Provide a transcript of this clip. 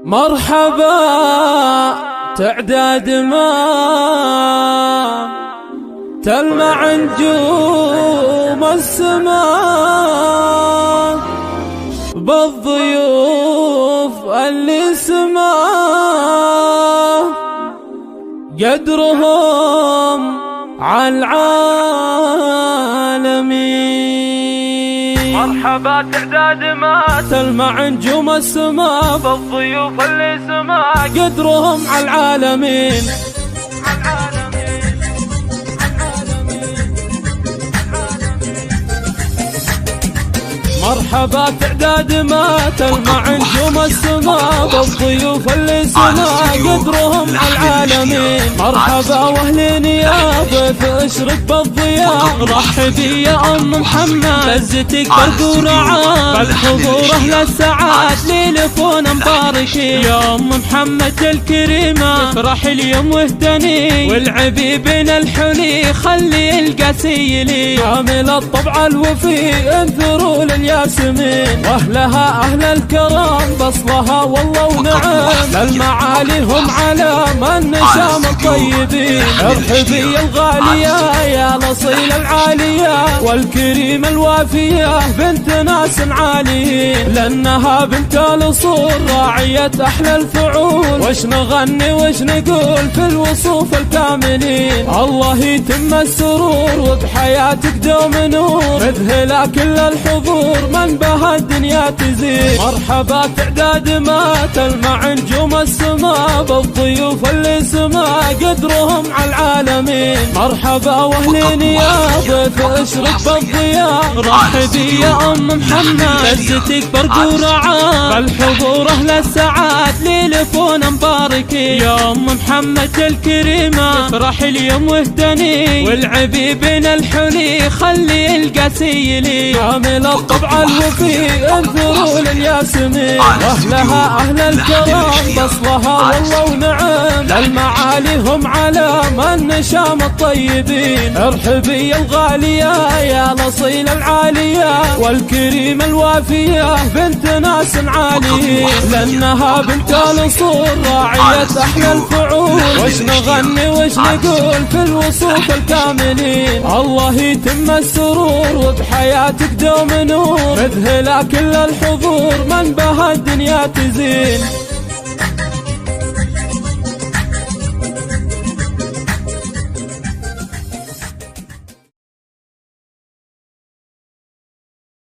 مرحبا تعداد ما تلمع نجوم السماء بالضيوف اللي سماه قدرهم عالعالمين. مرحبا تعداد ما تلمع نجوم السماء بالضيوف اللي سما قدرهم عالعالمين. مرحبا تعداد ما تلمع نجوم السماء بالضيوف اللي سما قدرهم عالعالمين. مرحبا واهلين يا ضيف اشرق بالضياء، رحبي يا ام محمد لزتك برد ورعاة، بالحضور اهل السعاد ليلكون مباركين. يا ام محمد الكريمه افرح اليوم واهتني، والعبي بين الحلي خلي القاسي لي. حامل الطبع الوفي انثروا للياسمين، واهلها اهل الكرم بصلها والله ونعم، للمعالي هم علام النسام الطيبين. ارحبي الغاليه يا الاصيل العاليه، والكريم الوافيه بنت ناس عاليين، لانها بنت الاصول راعيه احلى الفعول. وش نغني وش نقول في الوصوف الكاملين، الله يتم السرور وبحياتك دوم نور، مذهله كل الحضور من بها الدنيا تزين. مرحبا تعداد ما تلمع نجوم السماء بالضيوف اللي سما قدرهم عالعالمين. مرحبا واهلين يا ضيف اشرق بالضياء، رحبي يا ام محمد لزتك برد ورعاة، بالحضور اهل السعاد ليلكون مباركين. يا ام محمد الكريمه افرح اليوم واهتني، والعبي بين الحلي خلي القاسي لي. حامل الطبع الوفي انثروا للياسمين، واهلها اهل الكرم بصلها والله ونعم، للمعالي هم علام النشام الطيبين. ارحبي الغاليه يا الاصيل العاليه، والكريم الوافيه بنت ناس عاليين، لانها بنت الاصول راعيه احلى الفعول. وش نغني وش نقول في الوصوف الكاملين، الله يتم السرور وبحياتك دوم نور، مذهله كل الحضور من بها الدنيا تزين.